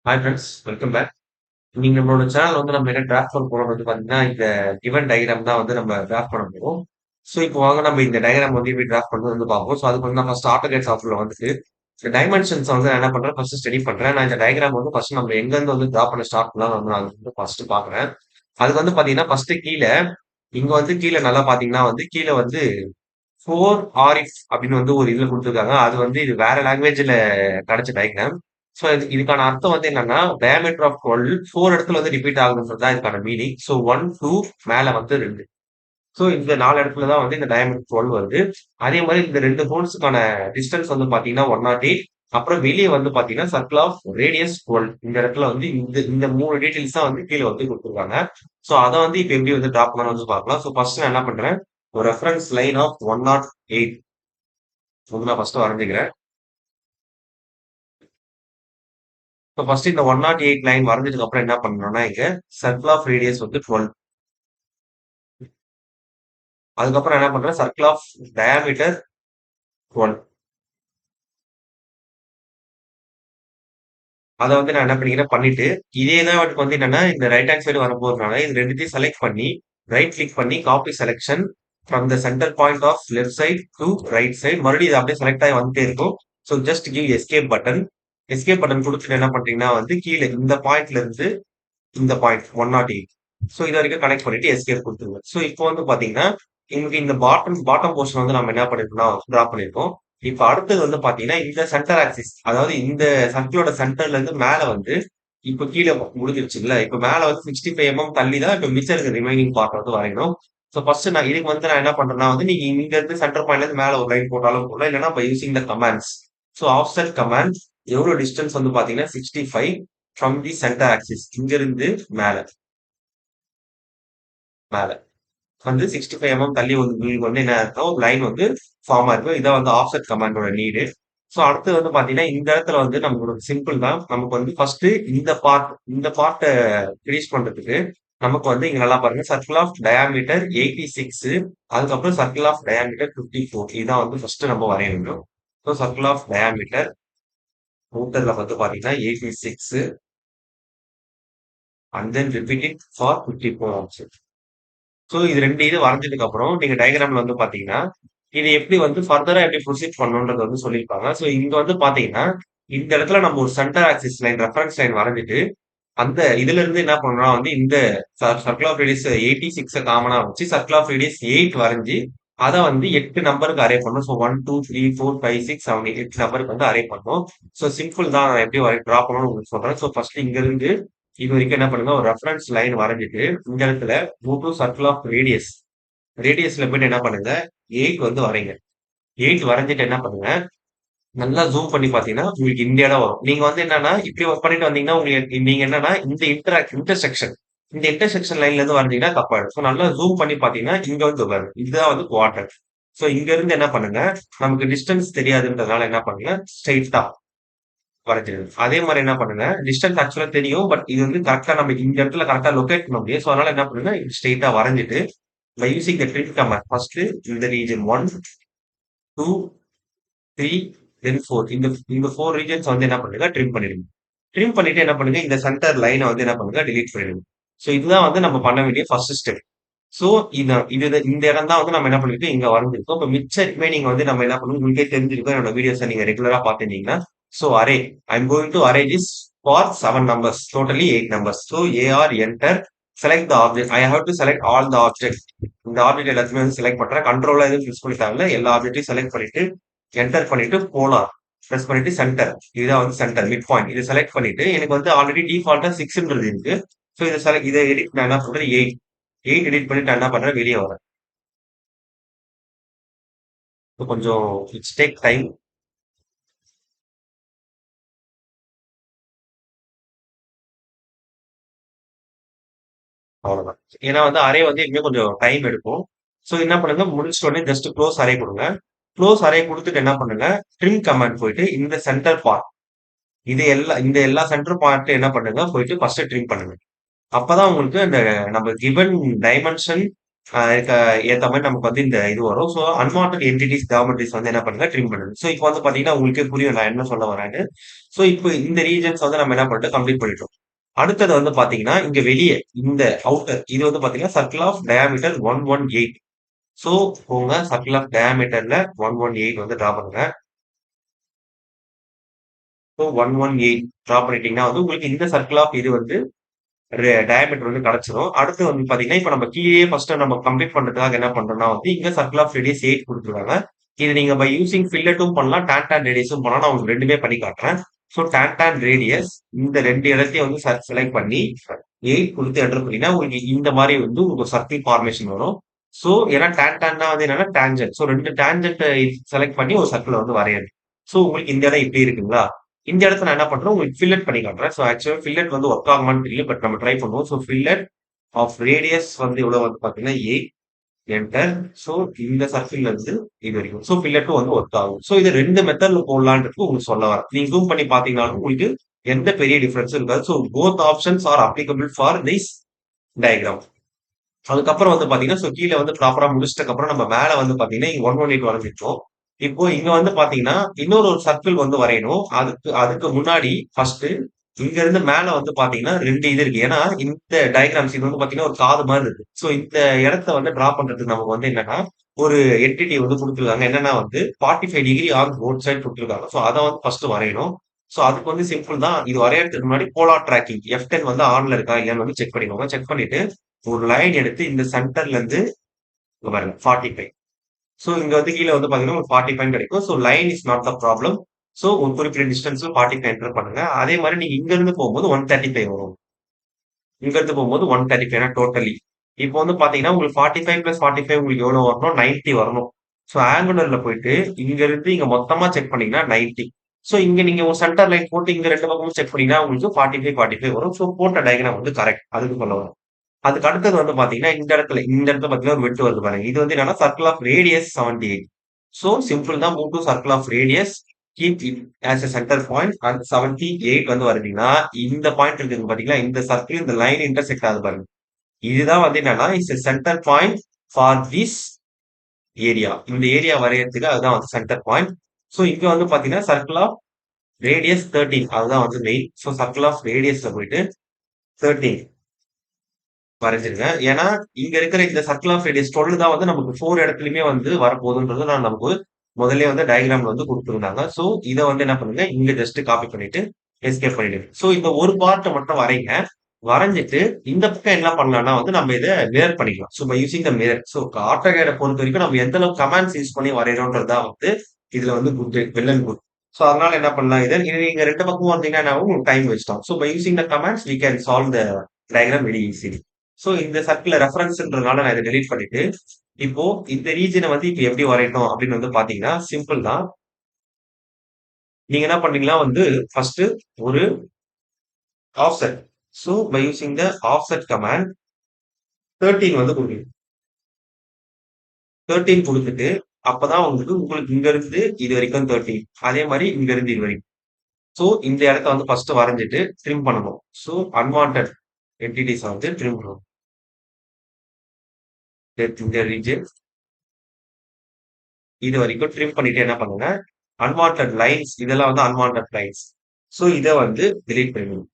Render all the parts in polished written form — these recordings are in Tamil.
Hi friends, welcome back. நீங்க நம்மளோட சேனல் வந்து நம்ம என்ன டிராஃப்ட் பண்ண போறோம் வந்து பார்த்தீங்கன்னா, இந்த கிவன் டயகிராம் தான் வந்து நம்ம டிராஃப்ட் பண்ண போறோம். ஸோ இப்போ வாங்க நம்ம இந்த டயகிராம் வந்து எப்படி டிராஃப்ட் பண்றது வந்து பார்ப்போம். ஸோ அதுக்கு வந்து நான் ஃபர்ஸ்ட் ஆட்டோகேட் சாஃப்ட்வேர்ல வந்துட்டு இந்த டைமென்ஷன்ஸ் வந்து நான் என்ன பண்றேன், ஃபர்ஸ்ட் ஸ்டடி பண்றேன். நான் இந்த டயகிராம் வந்து ஃபர்ஸ்ட் நம்ம எங்கேருந்து வந்து டிரா பண்ண ஸ்டார்ட் பண்ணலாம் வந்து நான் வந்து ஃபர்ஸ்ட் பார்க்குறேன். அதுக்கு வந்து பார்த்தீங்கன்னா, ஃபர்ஸ்ட் இங்க வந்து கீழ நல்லா பார்த்தீங்கன்னா வந்து கீழ வந்து 4 ஆரிஃப் அப்படின்னு வந்து ஒரு இதுல குடுத்துருக்காங்க. அது வந்து இது வேற லாங்குவேஜ்ல கிடைச்ச டயகிராம். ஸோ இதுக்கான அர்த்தம் வந்து என்னன்னா, டயாமீட்டர் ஆஃப் 12 4 இடத்துல வந்து ரிப்பீட் ஆகுதுன்றது தான் இதுக்கான மீனிங். ஸோ 1, 2 மேல வந்து 2. ஸோ இந்த 4 இடத்துல தான் வந்து இந்த டயாமீட்டர் 12 வருது. அதே மாரி இந்த 2 ஹோல்ஸ்க்கான டிஸ்டன்ஸ் வந்து பார்த்தீங்கன்னா 108. அப்புறம் வெளிய வந்து பார்த்தீங்கன்னா, சர்க்கிள் ஆஃப் ரேடியஸ் 12. இந்த இடத்துல வந்து இந்த 3 டீட்டெயில்ஸ் தான் வந்து கீழ வந்து குடுத்துருக்காங்க. ஸோ அத வந்து இப்ப எப்படி வந்து டிரா பண்ணலாம்னு வந்து பார்க்கலாம். ஸோ ஃபர்ஸ்ட் நான் என்ன பண்றேன், ஒரு ரெஃபரன்ஸ் லைன் ஆஃப் 108 வந்து நான் ஃபர்ஸ்ட் வரைஞ்சுக்கிறேன். ஸோ ஃபர்ஸ்ட் இந்த 108 லைன் வரைஞ்சதுக்கு அப்புறம் என்ன பண்ணணும்னா, இங்க சர்க்கிள் ஆஃப் ரேடியஸ் வந்து 12. அதுக்கப்புறம் என்ன பண்றேன், சர்க்கிள் ஆஃப் டயாமீட்டர் 12. அத வந்து நான் என்ன பண்ணிக்கிறேன் பண்ணிட்டு, இதே தான் எனக்கு வந்து என்னன்னா, இந்த ரைட் ஹேண்ட் சைடு வரப்போறதுனால, இது 2த்தையும் செலக்ட் பண்ணி, ரைட் கிளிக் பண்ணி, copy selection from the center point of left side to right side. மறுபடியும் இது அப்படியே செலக்ட் ஆகி வந்துட்டே இருக்கும். So just give escape button. Escape button குடுத்துட்டு என்ன பண்றீங்கன்னா வந்து, கீழ இந்த பாயிண்ட்ல இருந்து இந்த பாயிண்ட் 108. ஸோ இது வரைக்கும் கனெக்ட் பண்ணிட்டு எஸ்கேப் குடுத்துருங்க. ஸோ இப்போ வந்து பாத்தீங்கன்னா, எங்களுக்கு இந்த பாட்டம் பாட்டம் போர்ஷன் வந்து நம்ம என்ன பண்ணிருக்கோம்னா டிரா பண்ணிருக்கோம். இப்ப அடுத்தது வந்து பாத்தீங்கன்னா, இந்த சென்டர் ஆக்சிஸ் அதாவது இந்த சர்க்கிளோட சென்டர்ல இருந்து மேல வந்து இப்ப கீழ முடிஞ்சிருச்சுல்ல. இப்ப மேல வந்து 65 தள்ளி தான் இப்ப மிச்சம் இருக்க ரிமைனிங் பார்ட் வந்து வரையணும். ஸோ ஃபர்ஸ்ட் நான் இதுக்கு வந்து நான் என்ன பண்றேன்னா வந்து, நீங்க இங்க இருந்து சென்டர் பாயிண்ட்ல இருந்து மேல ஒரு லைன் போட்டாலும் போடலாம். இல்லன்னா by using the commands. So offset command எவ்வளவு டிஸ்டன்ஸ் வந்து பாத்தீங்கன்னா 65 ஃப்ரம் தி சென்டர் ஆக்சிஸ். இங்க இருந்து மேல மேல வந்து 65 தள்ளி வந்து உங்களுக்கு வந்து என்ன அர்த்தம், ஒரு லைன் வந்து ஃபார்ம் ஆயிருக்கும். இதான் வந்து ஆஃப்செட் கமாண்டோட நீடு. ஸோ அடுத்து வந்து பாத்தீங்கன்னா, இந்த இடத்துல வந்து நமக்கு ஒரு சிம்பிள் தான். நமக்கு வந்து ஃபர்ஸ்ட் இந்த பார்ட்ட ஃபினிஷ் பண்றதுக்கு நமக்கு வந்து இங்க நல்லா பாருங்க. Circle of diameter 86. அதுக்கப்புறம் சர்க்கிள் ஆஃப் டயாமீட்டர் 54. இதான் வந்து ஃபர்ஸ்ட் நம்ம வரையணும். ஸோ சர்க்கிள் ஆஃப் டயாமீட்டர் ரூட்டர்ல வந்து பாத்தீங்கன்னா 86 and then repeat it for 54 also. So இது 2 இது வரைஞ்சதுக்கு அப்புறம் நீங்க டயகிராம்ல வந்து பாத்தீங்கன்னா, இது எப்படி வந்து ஃபர்தரா எப்படி ப்ரொசீட் பண்ணணும்ன்றது வந்து சொல்லியிருப்பாங்க. ஸோ இங்க வந்து பாத்தீங்கன்னா, இந்த இடத்துல நம்ம ஒரு centre axis line, reference line வரைஞ்சிட்டு, அந்த இதுல இருந்து என்ன பண்ணணும்னா வந்து இந்த சர்க்கிள் ஆஃப் ரேடியஸ் 86 காமனா வச்சு சர்க்கிள் ஆஃப் ரேடியஸ் 8 வரைஞ்சு, அத வந்து 8 நம்பருக்கு அரே பண்ணணும். ஸோ 1, 2, 3, 4, 5, 6, 7, 8 நம்பருக்கு வந்து அரே பண்ணணும். ஸோ சிம்பிள் தான். நான் எப்படி டிரா பண்ணணும்னு உங்களுக்கு சொல்றேன். ஸோ ஃபர்ஸ்ட் இங்க இருந்து இது வரைக்கும் என்ன பண்ணுங்க, ஒரு ரெஃபரன்ஸ் லைன் வரைஞ்சிட்டு, இந்த இடத்துல கோ டூ சர்க்கிள் ஆஃப் ரேடியஸ். ரேடியஸ்ல போயிட்டு என்ன பண்ணுங்க, 8 வந்து வரைங்க. 8 வரைஞ்சிட்டு என்ன பண்ணுங்க, நல்லா ஜூம் பண்ணி பாத்தீங்கன்னா, உங்களுக்கு இந்த இடம் வரும். நீங்க வந்து என்னன்னா, இப்படி ஒர்க் பண்ணிட்டு வந்தீங்கன்னா, உங்களுக்கு நீங்க என்னன்னா, இந்த இன்டர்செக்ஷன் லைன்ல இருந்து வந்தீங்கன்னா தப்பாயிடும். ஸோ நல்லா ஜூம் பண்ணி பாத்தீங்கன்னா, இங்க வந்து பாருங்க. இதுதான் வந்து குவார்டர். ஸோ இங்க இருந்து என்ன பண்ணுங்க, நமக்கு டிஸ்டன்ஸ் தெரியாதுன்றதுனால என்ன பண்ணுங்க, ஸ்ட்ரெயிட்டா வரைஞ்சிருங்க. அதே மாரி என்ன பண்ணுங்க, டிஸ்டன்ஸ் ஆக்சுவலா தெரியும். பட் இது வந்து கரெக்ட்டா நம்ம இந்த இடத்துல கரெக்ட்டா லொகேட் பண்ண முடியும். ஸோ அதனால என்ன பண்ணுங்க, ஸ்ட்ரெயிட்டா வரைஞ்சிட்டு, by using the trim command first இந்த ரீஜன் 1, 2, 3, தென் 4. இந்த 4 ரீஜன்ஸ் வந்து என்ன பண்ணுங்க, ட்ரிம் பண்ணிடுங்க. ட்ரிம் பண்ணிட்டு என்ன பண்ணுங்க, இந்த சென்டர் லைன வந்து என்ன பண்ணுங்க, டெலீட் பண்ணிடுங்க. ஸோ இதுதான் வந்து நம்ம பண்ண வேண்டிய ஃபர்ஸ்ட் ஸ்டெப். ஸோ இந்த இடம் தான் வந்து நம்ம என்ன பண்ணிருக்கோம், இங்க வரைஞ்சிருக்கோம். இப்ப மிச்ச ரிமைனிங் வந்து நம்ம என்ன பண்ணணும், உங்களுக்கே தெரிஞ்சிருக்கும். என்னோட வீடியோஸ நீங்க ரெகுலரா பார்த்திருந்தீங்கன்னா. So array I am going to array this for 7 numbers, totally 8 numbers. So AR enter select the object. I have to select all the object. இந்த ஆப்ஜெக்ட் எல்லாத்தையுமே வந்து செலக்ட் பண்றேன். கண்ட்ரோலா எதுவும் யூஸ் பண்ணி தேவையில்ல. எல்லா ஆப்ஜெக்ட்டையும் செலக்ட் பண்ணிட்டு என்டர் பண்ணிட்டு போலாம். பிரஸ் பண்ணிட்டு சென்டர். இதுதான் வந்து சென்டர் மிட் பாயிண்ட். இதை செலக்ட் பண்ணிட்டு எனக்கு வந்து ஆல்ரெடி டிஃபால்ட்டா 6ன்றது இருக்கு. ஸோ இதை எடிட் நான் என்ன பண்றேன், 8 எடிட் பண்ணிட்டு நான் என்ன பண்றேன், வெளியே வரேன். So கொஞ்சம் இட்ஸ் டேக் டைம். அவ்வளவுதான். ஏன்னா வந்து அரே வந்து எப்பவுமே கொஞ்சம் டைம் எடுக்கும். ஸோ என்ன பண்ணுங்க, முடிச்சிட்ட உடனே ஜஸ்ட் க்ளோஸ் அரே கொடுங்க. க்ளோஸ் அரே கொடுத்துட்டு என்ன பண்ணுங்க, ட்ரிம் கமாண்ட் போயிட்டு இந்த சென்டர் பார்ட், இந்த எல்லா சென்டர் பார்ட் என்ன பண்ணுங்க, போயிட்டு ஃபர்ஸ்ட் ட்ரிம் பண்ணுங்க. அப்பதான் உங்களுக்கு அந்த நம்ம கிவன் டைமென்ஷன் ஏத்த மாதிரி நமக்கு வந்து இந்த இது வரும். ஸோ அன்வான்டட் என்டிட்டிஸ் ஜியோமெட்ரிஸ் வந்து என்ன பண்ணுங்க, ட்ரிம் பண்ணுங்க. ஸோ இப்போ வந்து பாத்தீங்கன்னா உங்களுக்கே புரியும் நான் என்ன சொல்ல வரேன்னு. ஸோ இப்போ இந்த ரீஜன்ஸ் வந்து நம்ம என்ன பண்ணிட்டோம் கம்ப்ளீட் பண்ணிட்டோம். அடுத்தது வந்து பாத்தீங்கன்னா இங்க வெளியே இந்த அவுட்டர் இது வந்து பாத்தீங்கன்னா சர்க்கிள் ஆஃப் டயாமீட்டர் 118. ஸோ உங்க சர்க்கிள் ஆஃப் டயாமீட்டர்ல 118 வந்து டிரா பண்ணுங்க. ஸோ 118 டிரா பண்ணிட்டீங்கன்னா வந்து உங்களுக்கு இந்த சர்க்கிள் ஆஃப் இது வந்து டயாமீட்டர் வந்து கிடைச்சிரும். அடுத்து வந்து பாத்தீங்கன்னா இப்ப நம்ம கீழே ஃபர்ஸ்ட் நம்ம கம்ப்ளீட் பண்றதுக்காக என்ன பண்றோம்னா வந்து இங்க சர்க்கிள் ஆஃப் ரேடியஸ் 8 கொடுத்துருக்காங்க. இது நீங்க பை யூசிங் ஃபில்லட்டும் பண்ணலாம், டான் ரேடியஸும் பண்ணலாம். நான் உங்களுக்கு ரெண்டுமே பண்ணி காட்டுறேன். ஸோ டான் ரேடியஸ் இந்த ரெண்டு இடத்தையும் வந்து செலக்ட் பண்ணி 8 கொடுத்து என்டர் பண்ணீங்கன்னா உங்களுக்கு இந்த மாதிரி வந்து உங்களுக்கு சர்க்கிள் ஃபார்மேஷன் வரும். ஸோ ஏன்னா டான்னா வந்து என்னன்னா டேஞ்சன்ட். ஸோ ரெண்டு டேஞ்சன்ட் செலக்ட் பண்ணி ஒரு சர்க்கிள் வந்து வரையணும். ஸோ உங்களுக்கு இந்த இடம் இப்படி இருக்குங்களா? இந்த இடத்துல நான் என்ன பண்றேன் உங்களுக்கு ஃபில்லட் பண்ணி காட்டுறேன். ஸோ ஆக்சுவலா ஃபில்லட் வந்து ஒர்க் ஆகுமான்னு தெரியல, பட் நம்ம ட்ரை பண்ணுவோம். ஸோ ஃபில்லட் ஆஃப் ரேடியஸ் வந்து எவ்வளவு வந்து பாத்தீங்கன்னா 8 என்டர். ஸோ இந்த சர்க்கிள்ல இருந்து இது வரைக்கும். ஸோ ஃபில்லட்டும் வந்து ஒர்க் ஆகும். ஸோ இது ரெண்டு மெத்தட்ல போடலான்றது உங்களுக்கு சொல்ல வரேன். நீங்க ஜூம் பண்ணி பாத்தீங்கன்னாலும் உங்களுக்கு எந்த பெரிய டிஃபரன்ஸும் இருக்காது. So both options are applicable for this diagram. அதுக்கப்புறம் வந்து பாத்தீங்கன்னா, ஸோ கீழ வந்து ப்ராப்பரா முடிச்சிட்டதுக்கு அப்புறம் நம்ம மேல வந்து பாத்தீங்கன்னா, இங்க 118 வரைஞ்சிட்டோம். இப்போ இங்க வந்து பாத்தீங்கன்னா, இன்னொரு ஒரு சர்க்கிள் வந்து வரையணும். அதுக்கு அதுக்கு முன்னாடி ஃபர்ஸ்ட் இங்க இருந்து மேல வந்து பாத்தீங்கன்னா 2 இது இருக்கு. ஏன்னா இந்த டயகிராம்ஸ் இது வந்து பாத்தீங்கன்னா ஒரு காது மாதிரி இருக்கு. ஸோ இந்த இடத்த வந்து டிரா பண்றதுக்கு நமக்கு வந்து என்னன்னா, ஒரு என்டிட்டி வந்து குடுத்துருக்காங்க. என்னன்னா வந்து 45 டிகிரி ஆன் போத் சைட் குடுத்துருக்காங்க. ஸோ அத வந்து ஃபர்ஸ்ட் வரையணும். ஸோ அதுக்கு வந்து சிம்பிள் தான். இது வரையறதுக்கு முன்னாடி போலார் ட்ராக்கிங் F10 வந்து ஆன்ல இருக்கா இல்லையான்னு வந்து செக் பண்ணிக்கோங்க. செக் பண்ணிட்டு ஒரு லைன் எடுத்து இந்த சென்டர்ல இருந்து இங்க பாருங்க 45. ஸோ இங்க வந்து கீழே வந்து பாத்தீங்கன்னா ஒரு 45 கிடைக்கும். So line is not the problem. So ஒரு குறிப்பிட்ட டிஸ்டன்ஸ்ல 45 என்டர் பண்ணுங்க. அதே மாதிரி நீங்க இங்க இருந்து போகும்போது 135 வரும். இங்க இருந்து போகும்போது 135 டோட்டலி. இப்போ வந்து பாத்தீங்கன்னா உங்களுக்கு 45 பிளஸ் 45 உங்களுக்கு எவ்வளவு வரணும்? 90 வரணும். ஸோ ஆங்குலர்ல போயிட்டு இங்க இருந்து இங்க மொத்தமா செக் பண்ணீங்கன்னா 90. ஸோ இங்க நீங்க ஒரு சென்டர் லைன் போட்டு இங்க ரெண்டு பக்கமும் செக் பண்ணீங்கன்னா உங்களுக்கு 45 வரும். ஸோ போட்ட டயக்ராம் வந்து கரெக்ட். அதுக்கு சொல்ல வரும். அதுக்கு அடுத்தது வந்து பாத்தீங்கன்னா இந்த இடத்துல பாத்தீங்கன்னா ஒரு வெட்டு வருது பாருங்க. இது வந்து என்னன்னா circle of radius 78. So simple தான். Move to circle of radius keep it as a centre point and 78 வந்து வருதுன்னா இந்த பாயிண்ட் இருக்குது பாத்தீங்களா? இந்த சர்க்கிள் இந்த லைன் இன்டர்செக்ட் ஆகுது பாருங்க. இதுதான் வந்து என்னன்னா it's centre point for this area. இந்த ஏரியா வரையறதுக்கு அதுதான் வந்து சென்டர் பாயிண்ட். சோ இங்க வந்து பாத்தீங்கன்னா சர்க்கிள் ஆஃப் ரேடியஸ் 13 அதுதான் வந்து மெயின். சோ சர்க்கிள் ஆஃப் ரேடியஸ்ல போயிட்டு 13 வரைஞ்சிருங்க. ஏன்னா, இங்க இருக்கிற இந்த சர்க்கிள் ஆஃப் ரேடியஸ் 12 தான் வந்து நமக்கு 4 இடத்துலயுமே வந்து வரப்போகுதுன்றது நான் நமக்கு முதல்லயே வந்து டயகிராம்ல வந்து குடுத்திருந்தாங்க. சோ, இத வந்து என்ன பண்ணுங்க, இங்க ஜஸ்ட் காப்பி பண்ணிட்டு எஸ்கேப் பண்ணிடுங்க. சோ, இந்த ஒரு பார்ட்ட மட்டும் வரைங்க. வரைஞ்சிட்டு இந்த பக்கம் என்ன பண்ணலாம்னா வந்து நம்ம இத மிரர் பண்ணிக்கலாம். By using the mirror. ஆட்டோகேட பொறுத்தவரைக்கும் நம்ம எந்த அளவுக்கு கமாண்ட்ஸ் யூஸ் பண்ணி வரையறோம்ன்றது தான் வந்து இதுல வந்து குட் வெல் அண்ட் குட். அதனால என்ன பண்ணலாம் இது நீங்க 2 பக்கமும் வந்தீங்கன்னா என்ன ஆகும்? உங்களுக்கு டைம் வேஸ்ட் ஆகும். By using the commands we can solve the diagram very easily. இந்த சர்க்கிள ரெஃபரன்ஸ்ன்றதுனால நான் இத டெலீட் பண்ணிட்டு, இப்போ இந்த ரீஜியன வந்து இப்ப எப்படி வரையணும் அப்படின்னு வந்து பாத்தீங்கன்னா, சிம்பிள் தான். நீங்க என்ன பண்றீங்கன்னா வந்து ஃபர்ஸ்ட் ஒரு offset. By using the offset command 13 வந்து குடுக்குறீங்க. 13 குடுத்துட்டு, அப்பதான் உங்களுக்கு இங்க இருந்து இது வரைக்கும் 13. அதே மாரி இங்க இருந்து இது வரைக்கும். இந்த இடத்த வந்து ஃபர்ஸ்ட் வரைஞ்சிட்டு ட்ரிம் பண்ணணும். அன்வான்டட் என்டிட்டிஸ வந்து ட்ரிம் பண்ணணும். இந்த ரீஜியன் இது வரைக்கும் ட்ரிம் பண்ணிட்டு என்ன பண்ணுங்க, அன்வான்டட் லைன்ஸ் இதெல்லாம் வந்து அன்வான்டட் லைன்ஸ். இத வந்து டெலீட் பண்ணிடுங்க.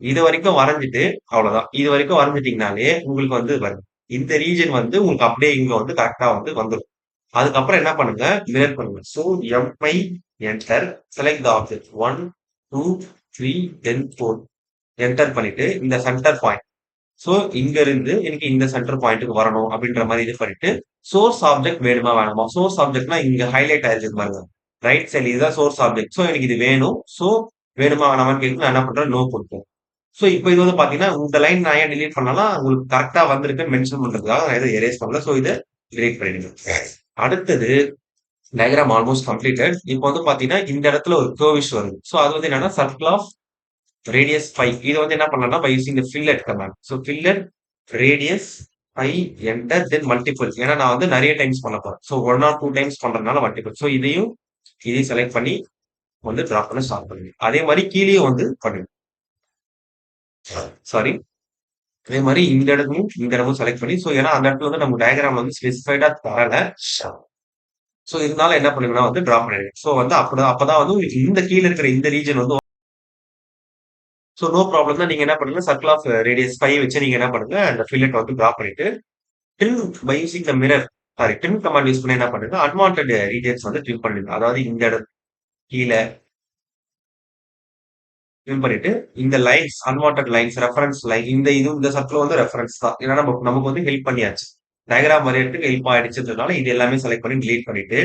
இது வரைக்கும் வரைஞ்சிட்டு அவ்வளவுதான். இது வரைக்கும் வரைஞ்சிட்டீங்கனாலே உங்களுக்கு வந்து வரும். இந்த ரீஜன் வந்து உங்களுக்கு அப்படியே இங்க வந்து கரெக்ட்டா வந்து வந்துரும். அதுக்கப்புறம் என்ன பண்ணுங்க, மிரர் பண்ணுங்க. Mi enter select the object 1, 2, 3 then 4 enter பண்ணிட்டு இந்த சென்டர் பாயிண்ட். இங்க இருந்து எனக்கு இந்த சென்டர் பாயிண்ட்க்கு வரணும் அப்படின்ற மாதிரி இது பண்ணிட்டு சோர்ஸ் ஆப்ஜெக்ட் வேணுமா வேணாமா? சோர்ஸ் ஆப்ஜெக்ட்னா இங்க ஹைலைட் ஆயிருக்கு பாருங்க. ரைட் சைடு இதுதான் சோர்ஸ் ஆப்ஜெக்ட். எனக்கு இது வேணும். வேணுமா வேணாமான்னு கேட்டு நான் என்ன பண்றேன்? நோ கொடுப்பேன். இப்போ இது வந்து பாத்தீங்கன்னா இந்த லைன் நான் ஏன் டிலீட் பண்ணலாம், உங்களுக்கு கரெக்டா வந்திருக்குன்னு மென்ஷன் பண்றதுக்காக நான் இதை எரேஸ் பண்ணல. இதை டிலீட் பண்ணிடுங்க. அடுத்தது டயக்ராம் ஆல்மோஸ்ட் கம்ப்ளீட்டட். இப்போ வந்து பாத்தீங்கன்னா இந்த இடத்துல ஒரு கர்விஷ் வருது. அது வந்து என்னன்னா சர்க்கிள் ஆஃப் ரேடியஸ் 5. இது வந்து என்ன பண்ணலாம்னா by using the fillet command. Fillet radius 5 enter then multiple. ஏன்னா நான் வந்து நிறைய டைம்ஸ் பண்ண போறேன். 1 or 2 டைம்ஸ் பண்றதுனால மல்டிபிள். இதையும் செலக்ட் பண்ணி வந்து டிராப் பண்ண ஸ்டார்ட் பண்ணுங்க. அதே மாதிரி கீழேயும் வந்து பண்ணுங்க. சாரி. அதே மாதிரி இந்த இடமும் செலக்ட் பண்ணி ஏன்னா அந்த இடத்துல வந்து நம்ம டயக்ராம் வந்து ஸ்பெசிஃபைடா தரல. இருந்தாலும் என்ன பண்ணுங்கன்னா வந்து டிராப் பண்ணிடுங்க. வந்து அப்பதான் வந்து உங்களுக்கு இந்த கீழ இருக்கிற இந்த ரீஜன் வந்து ஸோ நோ ப்ராப்ளம் தான். நீங்க என்ன பண்ணுங்க, சர்க்கிள் ஆஃப் ரேடியஸ் 5 வச்சு நீங்க என்ன பண்ணுங்க, அந்த ஃபில்லட் வந்து டிரா பண்ணிட்டு, trim by using the mirror sorry trim command use பண்ணி என்ன பண்ணுங்க, அன்வான்டட் ரீஜியன்ஸ் வந்து ட்ரிம் பண்ணிடுங்க. அதாவது இந்த இடம் கீழ ட்ரிம் பண்ணிட்டு, இந்த lines unwanted lines, reference line இந்த சர்க்கிள் வந்து ரெஃபரன்ஸ் தான். ஏன்னா நமக்கு வந்து ஹெல்ப் பண்ணியாச்சு. டயகிராம் வரையறதுக்கு ஹெல்ப் ஆயிடுச்சுன்றதுனால இது எல்லாமே செலக்ட் பண்ணி டிலீட் பண்ணிட்டு,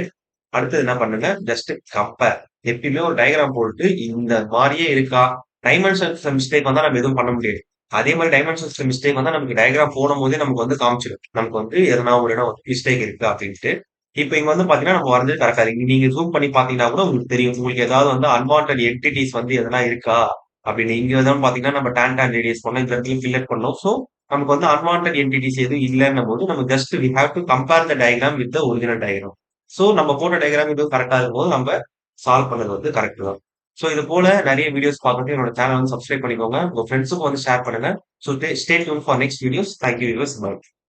அடுத்தது என்ன பண்ணுங்க, ஜஸ்ட் கம்பேர். எப்பயுமே ஒரு டயகிராம் போட்டு இந்த மாரியே இருக்கா? டைமென்ஷன்ஸ் மிஸ்டேக் வந்தா நம்ம எதுவும் பண்ண முடியாது. அதே மாரி டைமென்ஷன்ஸ் மிஸ்டேக் வந்தா நமக்கு டயகிராம் போடும்போதே நமக்கு வந்து காமிச்சிடும். நமக்கு வந்து எதனா ஒரு இடம் மிஸ்டேக் இருக்கு அப்டின்ட்டு. இப்ப இங்க வந்து பாத்தீங்கன்னா, நம்ம வரைஞ்சது கரெக்ட்டா இருக்கு. நீங்க ஜூம் பண்ணி பாத்தீங்கன்னா கூட உங்களுக்கு தெரியும். உங்களுக்கு ஏதாவது வந்து அன்வான்டட் என்டிட்டீஸ் வந்து எதனா இருக்கா? அப்படின்னு இங்க தான் பாத்தீங்கன்னா, நம்ம டான் ரேடியஸ் பண்ணோம். இந்த இடத்துல ஃபில்லட் பண்ணோம். ஸோ நமக்கு வந்து அன்வான்டட் என்டிட்டீஸ் எதுவும் இல்லன்னும் போது, நம்ம just we have to compare the diagram with the original diagram. So நம்ம போட்ட டயகிராம் இதுவும் கரெக்ட்டா இருக்கும்போது, நம்ம சால்வ் பண்ணது வந்து கரெக்ட் தான். ஸோ இது போல நெறைய வீடியோஸ் பார்க்கறதுக்கு என்னோட சேனல் வந்து சப்ஸ்கிரைப் பண்ணிக்கோங்க. உங்க ஃப்ரெண்ட்ஸுக்கும் வந்து ஷேர் பண்ணுங்க. So stay tuned for next videos. Thank you viewers. By.